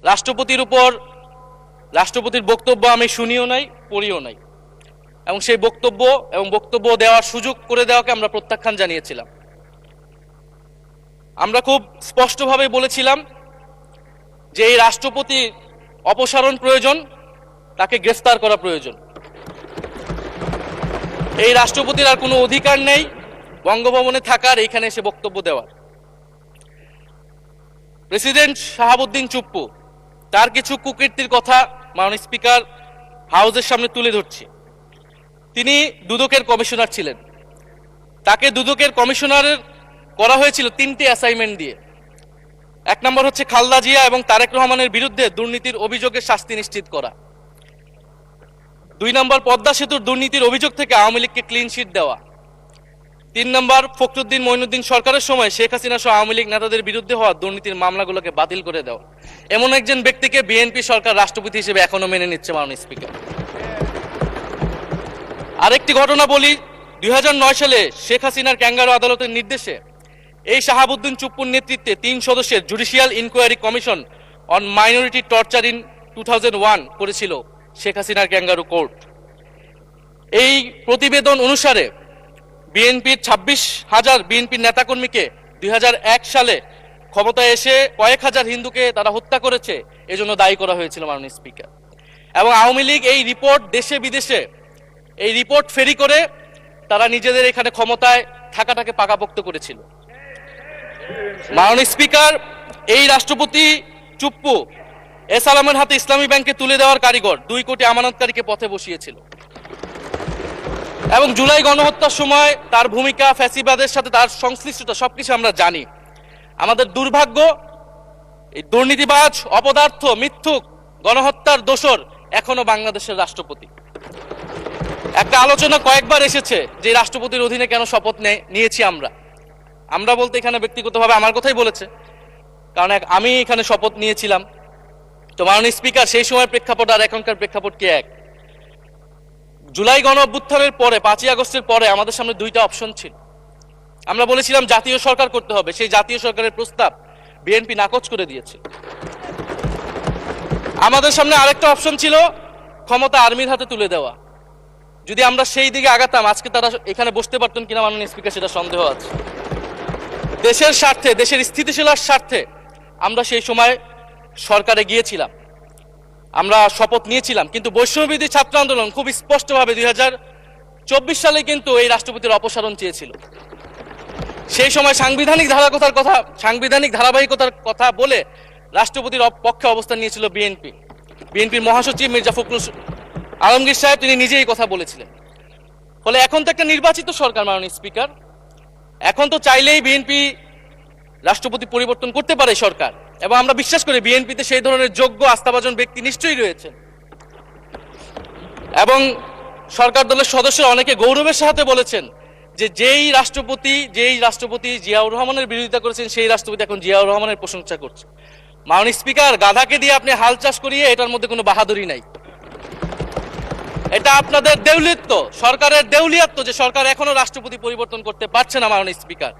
রাষ্ট্রপতির উপর রাষ্ট্রপতির বক্তব্য আমি শুনিও নাই, পড়িও নাই, এবং সেই বক্তব্য দেওয়ার সুযোগ করে দেওয়াকে আমরা প্রত্যাখ্যান জানিয়েছিলাম। আমরা খুব স্পষ্টভাবে বলেছিলাম যে এই রাষ্ট্রপতির অপসারণ প্রয়োজন, তাকে গ্রেফতার করা প্রয়োজন। এই রাষ্ট্রপতির আর কোনো অধিকার নেই বঙ্গভবনে থাকার, এইখানে এসে বক্তব্য দেওয়ার। প্রেসিডেন্ট শাহাবুদ্দিন চুপ্পু, তার কিছু কুকীর্তির কথা মাননীয় স্পিকার হাউসের সামনে তুলে ধরছি। তিনি দুদকের কমিশনার ছিলেন। তাকে দুদকের কমিশনারের করা হয়েছিল 3টি অ্যাসাইনমেন্ট দিয়ে। 1 নম্বর হচ্ছে খালেদা জিয়া এবং তারেক রহমানের বিরুদ্ধে দুর্নীতির অভিযোগের শাস্তি নিশ্চিত করা। 2 নম্বর পদ্মা সেতুর দুর্নীতির অভিযোগ থেকে আওয়ামী লীগকে ক্লিন শিট দেওয়া। 3 নম্বর ফখরুদ্দিন মঈনুদ্দিন সরকারের সময় শেখ হাসিনা সহ আওয়ামী লীগ নেতাদের বিরুদ্ধে হওয়া দুর্নীতির মামলাগুলোকে বাতিল করে দেওয়া। এমন একজন ব্যক্তিকে বিএনপি সরকার রাষ্ট্রপতি হিসেবে এখনো মেনে নিচ্ছে মাননীয় স্পিকার। আরেকটি ঘটনা বলি, 2009 সালে শেখ হাসিনার ক্যাঙ্গারু আদালতের নির্দেশে এই শাহাবুদ্দিন চুপ্পুর নেতৃত্বে 3 সদস্যের judicial inquiry commission on minority torture in 2001 করেছিল শেখ হাসিনার ক্যাঙ্গারু কোর্ট। এই প্রতিবেদন অনুসারে বিএনপির 26,000 বিএনপির নেতাকর্মীকে 2001 সালে ক্ষমতায় এসে কয়েক হাজার হিন্দুকে তারা হত্যা করেছে, এজন্য দায়ী করা হয়েছিল মাননীয় স্পিকার। এবং আওয়ামী লীগ এই রিপোর্ট দেশে বিদেশে এই রিপোর্ট ফেরি করে তারা নিজেদের এখানে ক্ষমতায় থাকাটাকে পাকাপোক্ত করেছিল। মাননীয় স্পিকার, এই রাষ্ট্রপতি চুপ্পু এস আলমের হাতে ইসলামী ব্যাংকে তুলে দেওয়ার কারিগর, 2 কোটি আমানতকারীকে পথে বসিয়েছিল। এবং জুলাই গণহত্যার সময় তার ভূমিকা, ফ্যাসিবাদের সাথে তার সংশ্লিষ্টতা সবকিছু আমরা জানি। আমাদের দুর্ভাগ্য, এই দুর্নীতিবাজ, অপদার্থ, মিথ্যুক, গণহত্যার দোসর এখনো বাংলাদেশের রাষ্ট্রপতি। একটা আলোচনা কয়েকবার এসেছে যে রাষ্ট্রপতির অধীনে কেন শপথ নিয়েছি আমরা বলতে এখানে ব্যক্তিগতভাবে আমার কথাই বলেছে, কারণ আমি এখানে শপথ নিয়েছিলাম। তো মাননীয় স্পিকার, সেই সময় প্রেক্ষাপট আর এখনকার প্রেক্ষাপট কি এক? জুলাই গণ অভ্যুত্থানের পরে 5ই আগস্টের পরে আমাদের সামনে 2টা অপশন ছিল। আমরা বলেছিলাম জাতীয় সরকার করতে হবে, সেই জাতীয় সরকারের প্রস্তাব বিএনপি নাকচ করে দিয়েছে। আমাদের সামনে আরেকটা অপশন ছিল ক্ষমতা আর্মির হাতে তুলে দেওয়া। যদি আমরা সেই দিকে আগাতাম, আজকে তারা এখানে বসতে পারতেন কিনা মাননীয় স্পিকার, সেটা সন্দেহ আছে। দেশের স্বার্থে, দেশের স্থিতিশীলার স্বার্থে আমরা সেই সময় সরকারে গিয়েছিলাম, আমরা শপথ নিয়েছিলাম। কিন্তু বৈষম্যবিরোধী ছাত্র আন্দোলন খুব স্পষ্টভাবে 2024 সালে কিন্তু এই রাষ্ট্রপতির অপসারণ চেয়েছিল। সেই সময় সাংবিধানিক ধারাবাহিকতার কথা বলে রাষ্ট্রপতির পক্ষে অবস্থান নিয়েছিল বিএনপির মহাসচিব মির্জা ফখরুল আলমগীর সাহেব, তিনি নিজেই কথা বলেছিলেন। ফলে এখন তো একটা নির্বাচিত সরকার মাননীয় স্পিকার, এখন তো চাইলেই বিএনপি রাষ্ট্রপতি পরিবর্তন করতে পারে সরকার, এবং আমরা বিশ্বাস করি বিএনপিতে সেই ধরনের যোগ্য আস্থাভাজন ব্যক্তি নিশ্চয়ই রয়েছেন। এবং সরকার দলের সদস্যরা অনেকে গৌরবের সাথে বলেছেন যে যেই রাষ্ট্রপতি জিয়াউর রহমানের বিরোধিতা করেছেন, সেই রাষ্ট্রপতি এখন জিয়াউর রহমানের প্রশংসা করছে। মাননীয় স্পিকার, গাধাকে দিয়ে আপনি হাল চাষ করিয়ে এটার মধ্যে কোনো বাহাদুরি নাই। এটা আপনাদের দেউলিয়াত্ব, সরকারের দেউলিয়াত্ব যে সরকার এখনো রাষ্ট্রপতি পরিবর্তন করতে পারছে না মাননীয় স্পিকার।